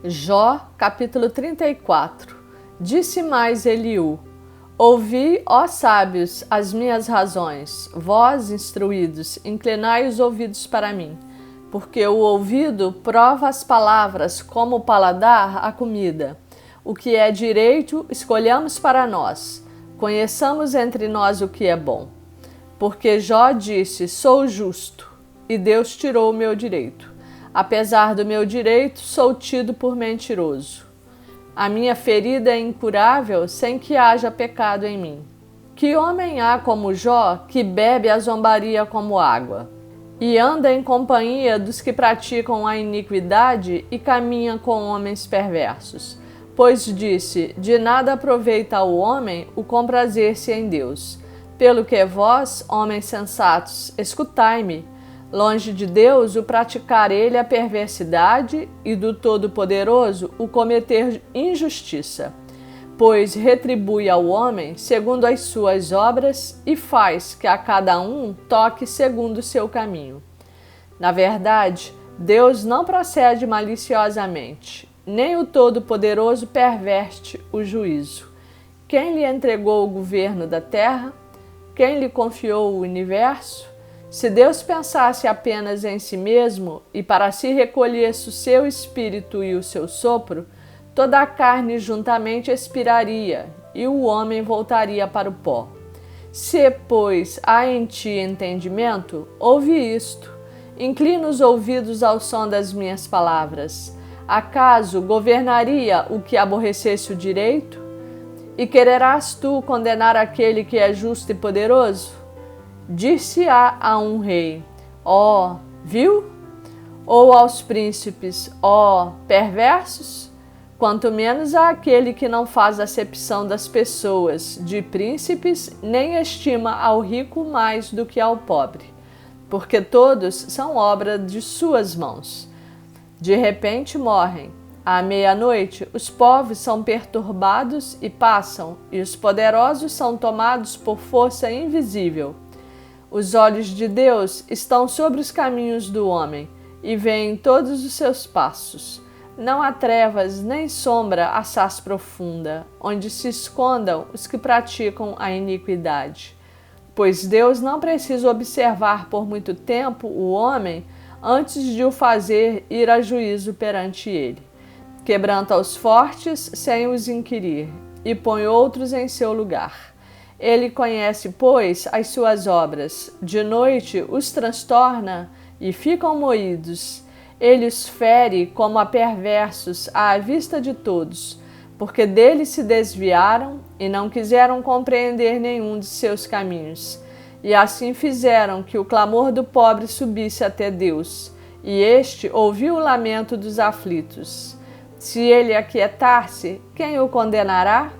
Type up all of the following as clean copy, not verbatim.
Jó, capítulo 34. Disse mais Eliú: Ouvi, ó sábios, as minhas razões, vós, instruídos, inclinai os ouvidos para mim, porque o ouvido prova as palavras como o paladar a comida. O que é direito, escolhamos para nós, conheçamos entre nós o que é bom. Porque Jó disse: sou justo, e Deus tirou o meu direito. Apesar do meu direito, sou tido por mentiroso. A minha ferida é incurável sem que haja pecado em mim. Que homem há como Jó, que bebe a zombaria como água, e anda em companhia dos que praticam a iniquidade e caminha com homens perversos? Pois disse: de nada aproveita ao homem o comprazer-se em Deus. Pelo que vós, homens sensatos, escutai-me. Longe de Deus o praticar ele a perversidade e do Todo-Poderoso o cometer injustiça. Pois retribui ao homem segundo as suas obras e faz que a cada um toque segundo o seu caminho. Na verdade, Deus não procede maliciosamente, nem o Todo-Poderoso perverte o juízo. Quem lhe entregou o governo da terra? Quem lhe confiou o universo? Se Deus pensasse apenas em si mesmo e para si recolhesse o seu espírito e o seu sopro, toda a carne juntamente expiraria e o homem voltaria para o pó. Se, pois, há em ti entendimento, ouve isto. Inclina os ouvidos ao som das minhas palavras. Acaso governaria o que aborrecesse o direito? E quererás tu condenar aquele que é justo e poderoso? Dir-se-á a um rei: ó, viu? Ou aos príncipes: ó, perversos? Quanto menos a aquele que não faz acepção das pessoas, de príncipes, nem estima ao rico mais do que ao pobre, porque todos são obra de suas mãos. De repente morrem. À meia-noite, os povos são perturbados e passam, e os poderosos são tomados por força invisível. Os olhos de Deus estão sobre os caminhos do homem e veem todos os seus passos. Não há trevas nem sombra assaz profunda, onde se escondam os que praticam a iniquidade. Pois Deus não precisa observar por muito tempo o homem antes de o fazer ir a juízo perante ele. Quebranta os fortes sem os inquirir e põe outros em seu lugar. Ele conhece, pois, as suas obras. De noite os transtorna e ficam moídos. Ele os fere como a perversos à vista de todos, porque dele se desviaram e não quiseram compreender nenhum de seus caminhos. E assim fizeram que o clamor do pobre subisse até Deus, e este ouviu o lamento dos aflitos. Se ele aquietar-se, quem o condenará?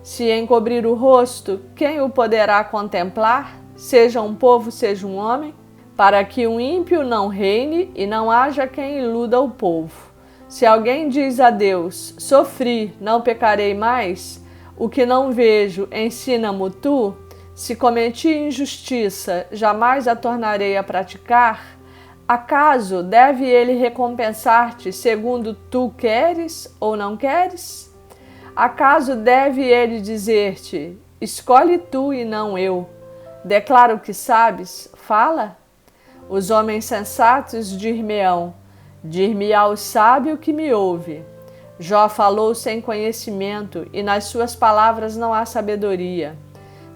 Se encobrir o rosto, quem o poderá contemplar? Seja um povo, seja um homem, para que um ímpio não reine e não haja quem iluda o povo. Se alguém diz a Deus: sofri, não pecarei mais, o que não vejo, ensina-mo tu. Se cometi injustiça, jamais a tornarei a praticar. Acaso deve ele recompensar-te segundo tu queres ou não queres? Acaso deve ele dizer-te: escolhe tu e não eu? Declara o que sabes, fala. Os homens sensatos dir-me-ão: dir-me-á o sábio que me ouve. Jó falou sem conhecimento, e nas suas palavras não há sabedoria.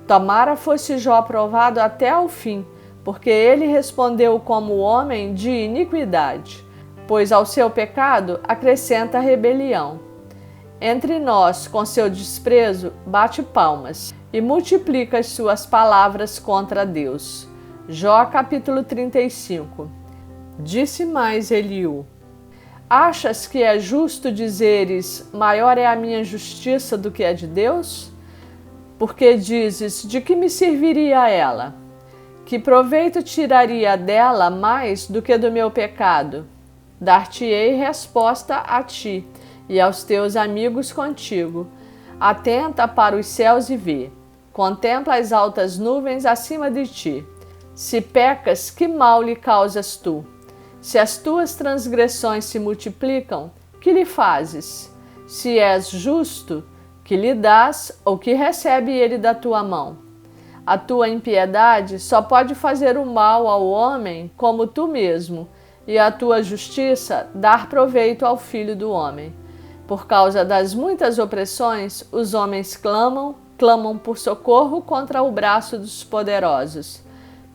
Tomara fosse Jó provado até ao fim, porque ele respondeu como homem de iniquidade, pois ao seu pecado acrescenta rebelião. Entre nós, com seu desprezo, bate palmas e multiplica as suas palavras contra Deus. Jó capítulo 35. Disse mais Eliú: achas que é justo dizeres: maior é a minha justiça do que a de Deus? Porque dizes: de que me serviria ela? Que proveito tiraria dela mais do que do meu pecado? Dar-te-ei resposta a ti e aos teus amigos contigo. Atenta para os céus e vê. Contempla as altas nuvens acima de ti. Se pecas, que mal lhe causas tu? Se as tuas transgressões se multiplicam, que que lhe fazes? Se és justo, que lhe dás ou que recebe ele da tua mão? A tua impiedade só pode fazer o mal ao homem como tu mesmo, e a tua justiça dar proveito ao filho do homem. Por causa das muitas opressões, os homens clamam por socorro contra o braço dos poderosos.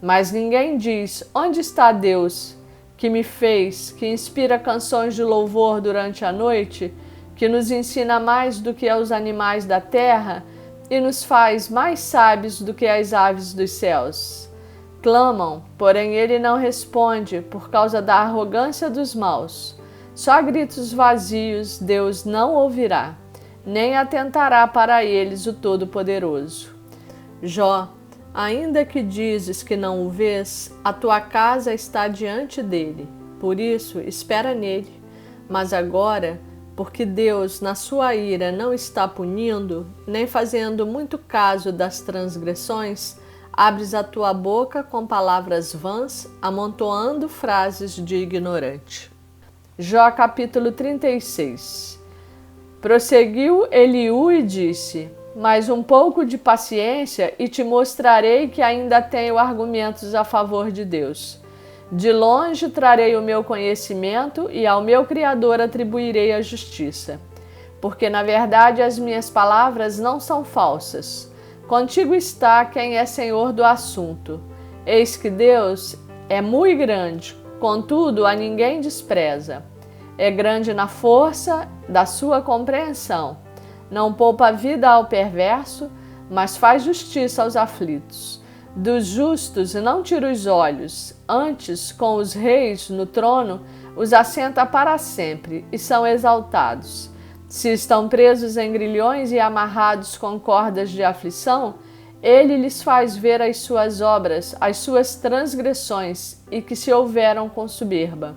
Mas ninguém diz: onde está Deus, que me fez, que inspira canções de louvor durante a noite, que nos ensina mais do que os animais da terra e nos faz mais sábios do que as aves dos céus? Clamam, porém ele não responde por causa da arrogância dos maus. Só gritos vazios Deus não ouvirá, nem atentará para eles o Todo-Poderoso. Jó, ainda que dizes que não o vês, a tua casa está diante dele. Por isso, espera nele. Mas agora, porque Deus, na sua ira, não está punindo, nem fazendo muito caso das transgressões, abres a tua boca com palavras vãs, amontoando frases de ignorante. Jó capítulo 36. Prosseguiu Eliú e disse: mais um pouco de paciência e te mostrarei que ainda tenho argumentos a favor de Deus. De longe trarei o meu conhecimento e ao meu Criador atribuirei a justiça. Porque na verdade as minhas palavras não são falsas. Contigo está quem é senhor do assunto. Eis que Deus é muito grande, contudo a ninguém despreza. É grande na força da sua compreensão. Não poupa a vida ao perverso, mas faz justiça aos aflitos. Dos justos não tira os olhos, antes com os reis no trono os assenta para sempre e são exaltados. Se estão presos em grilhões e amarrados com cordas de aflição, ele lhes faz ver as suas obras, as suas transgressões, e que se houveram com soberba.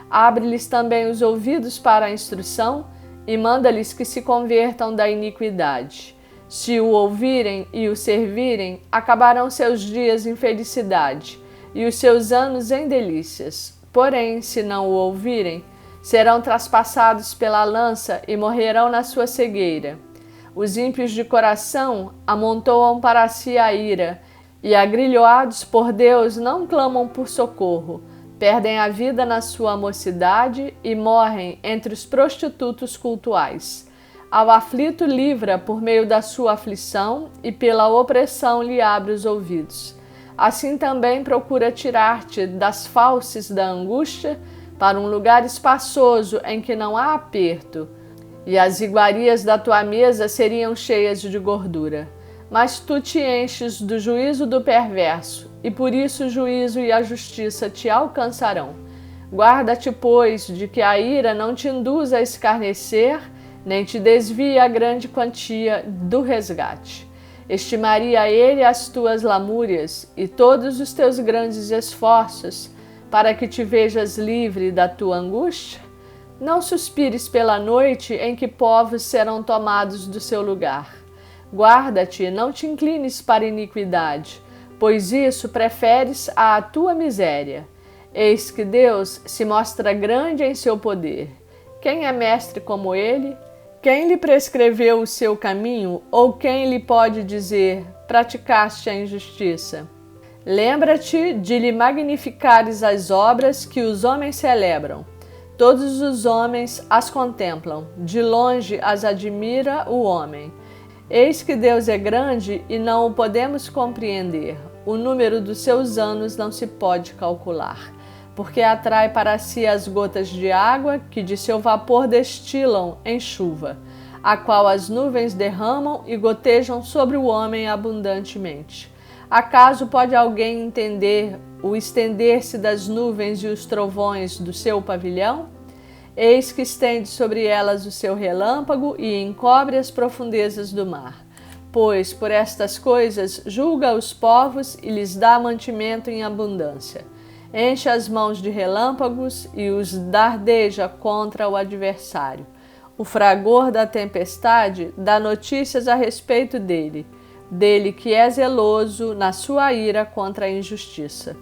Abre-lhes também os ouvidos para a instrução e manda-lhes que se convertam da iniquidade. Se o ouvirem e o servirem, acabarão seus dias em felicidade e os seus anos em delícias. Porém, se não o ouvirem, serão traspassados pela lança e morrerão na sua cegueira. Os ímpios de coração amontoam para si a ira, e agrilhoados por Deus não clamam por socorro. Perdem a vida na sua mocidade e morrem entre os prostitutos cultuais. Ao aflito livra por meio da sua aflição e pela opressão lhe abre os ouvidos. Assim também procura tirar-te das falses da angústia para um lugar espaçoso em que não há aperto, e as iguarias da tua mesa seriam cheias de gordura. Mas tu te enches do juízo do perverso, e por isso o juízo e a justiça te alcançarão. Guarda-te, pois, de que a ira não te induza a escarnecer, nem te desvie a grande quantia do resgate. Estimaria ele as tuas lamúrias e todos os teus grandes esforços, para que te vejas livre da tua angústia? Não suspires pela noite em que povos serão tomados do seu lugar. Guarda-te, não te inclines para a iniquidade, pois isso preferes à tua miséria. Eis que Deus se mostra grande em seu poder. Quem é mestre como ele? Quem lhe prescreveu o seu caminho, ou quem lhe pode dizer: praticaste a injustiça? Lembra-te de lhe magnificares as obras que os homens celebram. Todos os homens as contemplam, de longe as admira o homem. Eis que Deus é grande e não o podemos compreender. O número dos seus anos não se pode calcular, porque atrai para si as gotas de água que de seu vapor destilam em chuva, a qual as nuvens derramam e gotejam sobre o homem abundantemente. Acaso pode alguém entender o estender-se das nuvens e os trovões do seu pavilhão? Eis que estende sobre elas o seu relâmpago e encobre as profundezas do mar. Pois por estas coisas julga os povos e lhes dá mantimento em abundância. Enche as mãos de relâmpagos e os dardeja contra o adversário. O fragor da tempestade dá notícias a respeito dele que é zeloso na sua ira contra a injustiça.